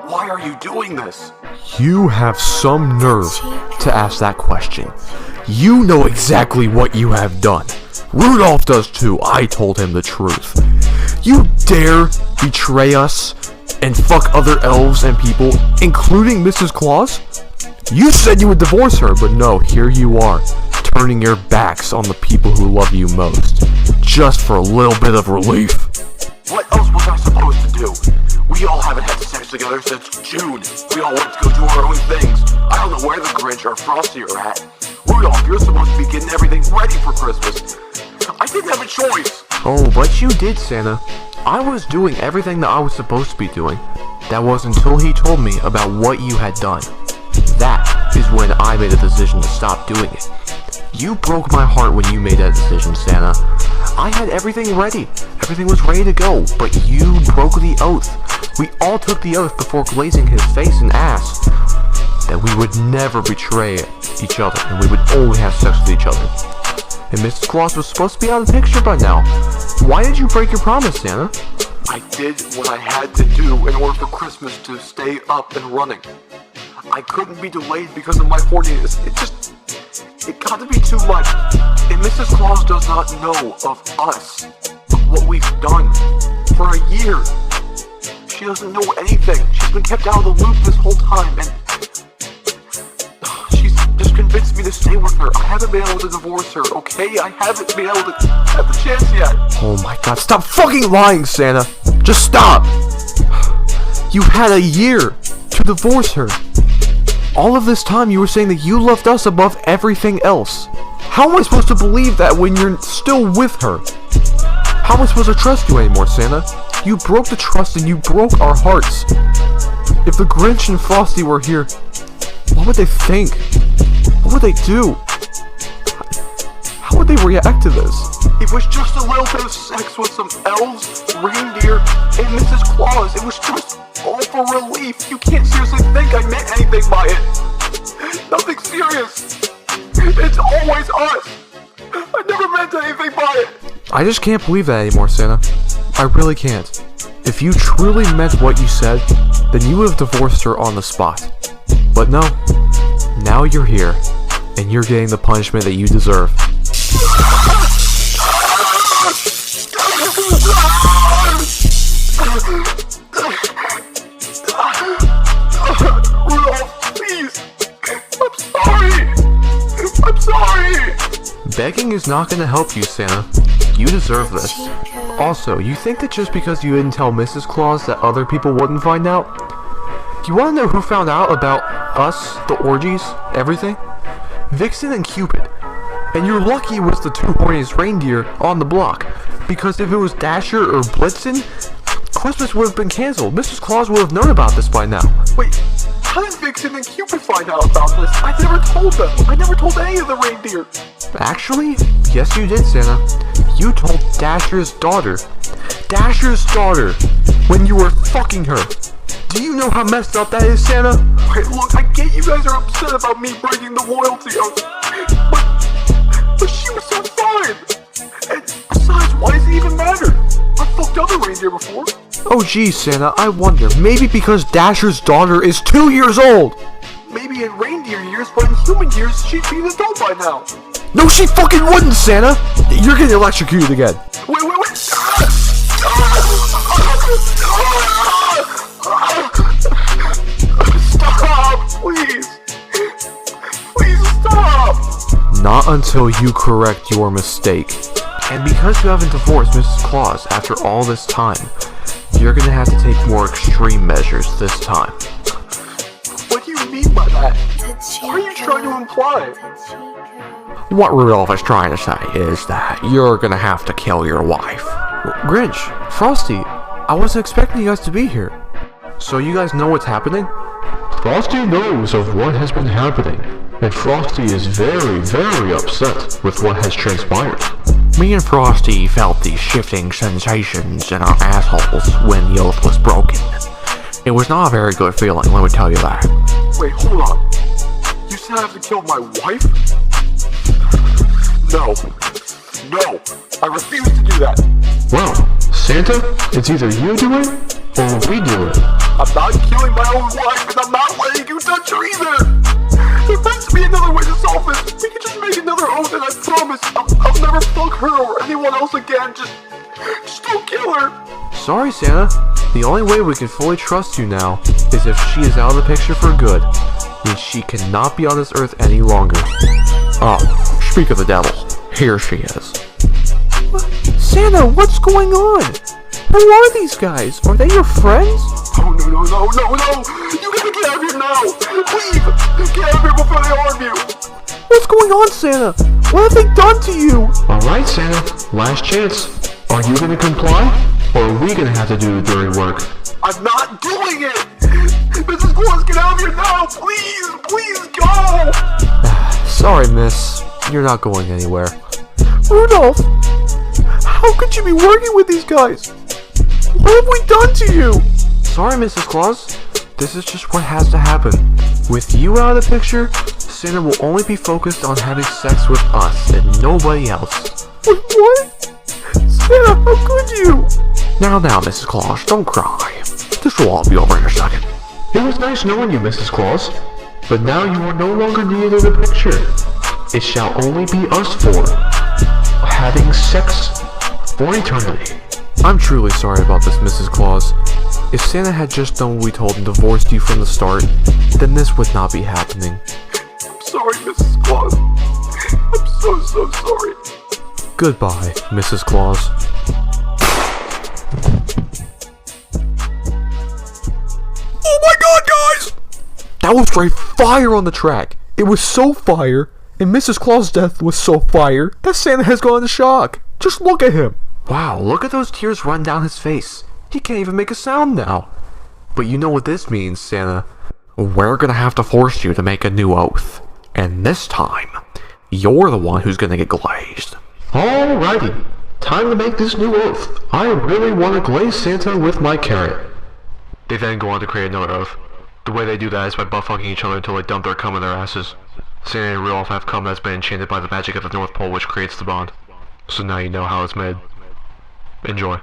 Why are you doing this? You have some nerve to ask that question. You know exactly what you have done. Rudolph does too. I told him the truth. You dare betray us and fuck other elves and people, including Mrs. Claus? You said you would divorce her, but no, here you are, turning your backs on the people who love you most, just for a little bit of relief. What else was I supposed to do? We all haven't had sex together since June. We all went to go do our own things. I don't know where the Grinch or Frosty are at. Rudolph, you're supposed to be getting everything ready for Christmas. I didn't have a choice. Oh, but you did, Santa. I was doing everything that I was supposed to be doing. That was until he told me about what you had done. That is when I made a decision to stop doing it. You broke my heart when you made that decision, Santa. I had everything ready. Everything was ready to go, but you broke the oath. We all took the oath before glazing his face and asked that we would never betray each other and we would only have sex with each other. And Mrs. Claus was supposed to be out of the picture by now. Why did you break your promise, Santa? I did what I had to do in order for Christmas to stay up and running. I couldn't be delayed because of my horniness. It got to be too much. And Mrs. Claus does not know of us, of what we've done for a year. She doesn't know anything. She's been kept out of the loop this whole time, and she's just convinced me to stay with her. I haven't been able to divorce her, okay? I haven't been able to have the chance yet. Oh my god, stop fucking lying, Santa! Just stop! You had a year to divorce her. All of this time you were saying that you loved us above everything else. How am I supposed to believe that when you're still with her? How am I supposed to trust you anymore, Santa? You broke the trust and you broke our hearts. If the Grinch and Frosty were here, what would they think? What would they do? How would they react to this? It was just a little bit of sex with some elves, reindeer, and Mrs. Claus. It was just all for relief. You can't seriously think I meant anything by it. Nothing serious. It's always us. I never meant anything by it. I just can't believe that anymore, Santa. I really can't. If you truly meant what you said, then you would have divorced her on the spot. But no. Now you're here, and you're getting the punishment that you deserve. Rudolph, please. I'm sorry. Begging is not going to help you, Santa. You deserve this. Also, you think that just because you didn't tell Mrs. Claus that other people wouldn't find out? Do you want to know who found out about us, the orgies, everything? Vixen and Cupid. And you're lucky it was the two horniest reindeer on the block. Because if it was Dasher or Blitzen, Christmas would have been canceled. Mrs. Claus would have known about this by now. Wait, how did Vixen and Cupid find out about this? I never told them. I never told any of the reindeer. Actually, yes you did, Santa. You told Dasher's daughter. Dasher's daughter. When you were fucking her. Do you know how messed up that is, Santa? Wait, look, I get you guys are upset about me breaking the loyalty oath. But she was so fine. And besides, why does it even matter? I fucked other reindeer before. Oh geez, Santa, I wonder. Maybe because Dasher's daughter is 2 years old. Maybe in reindeer years, but in human years, she'd be an adult by now. No, she fucking wouldn't, Santa! You're getting electrocuted again. Wait. Stop, please. Please stop. Not until you correct your mistake. And because you haven't divorced Mrs. Claus after all this time, you're gonna have to take more extreme measures this time. What do you mean by that? What are you trying to imply? What Rudolph is trying to say is that you're gonna have to kill your wife. Grinch, Frosty, I wasn't expecting you guys to be here. So you guys know what's happening? Frosty knows of what has been happening, and Frosty is very, very upset with what has transpired. Me and Frosty felt these shifting sensations in our assholes when the oath was broken. It was not a very good feeling, let me tell you that. Wait, hold on. You said I have to kill my wife? No, I refuse to do that. Well, Santa, it's either you do it, or we do it. I'm not killing my own wife, and I'm not letting you touch her either. There has to be another way to solve this. We can just make another oath, and I promise I'll never fuck her or anyone else again. Just don't kill her. Sorry, Santa. The only way we can fully trust you now is if she is out of the picture for good. Means she cannot be on this earth any longer. Oh, speak of the devil. Here she is. Santa, what's going on? Who are these guys? Are they your friends? Oh, no. You gotta get out of here now. Leave. Get out of here before they harm you. What's going on, Santa? What have they done to you? Alright, Santa, last chance. Are you gonna comply, or are we gonna have to do the dirty work? I'm not doing it. Mrs. Claus, get out of here now. Please go. Sorry, miss. You're not going anywhere. Rudolph! How could you be working with these guys? What have we done to you? Sorry, Mrs. Claus. This is just what has to happen. With you out of the picture, Santa will only be focused on having sex with us and nobody else. What? Santa, how could you? Now, Mrs. Claus, don't cry. This will all be over in a second. It was nice knowing you, Mrs. Claus, but now you are no longer needed in the picture. It shall only be us four, having sex for eternity. I'm truly sorry about this, Mrs. Claus. If Santa had just done what we told and divorced you from the start, then this would not be happening. I'm sorry, Mrs. Claus. I'm so sorry. Goodbye, Mrs. Claus. Oh my god, guys! That was straight fire on the track. It was so fire, and Mrs. Claus' death was so fire, that Santa has gone into shock. Just look at him. Wow, look at those tears run down his face. He can't even make a sound now. But you know what this means, Santa. We're gonna have to force you to make a new oath. And this time, you're the one who's gonna get glazed. Alrighty, time to make this new oath. I really want to glaze Santa with my carrot. They then go on to create another oath. The way they do that is by butt-fucking each other until they dump their cum in their asses. Santa and Rudolph have cum that's been enchanted by the magic of the North Pole, which creates the bond. So now you know how it's made. Enjoy.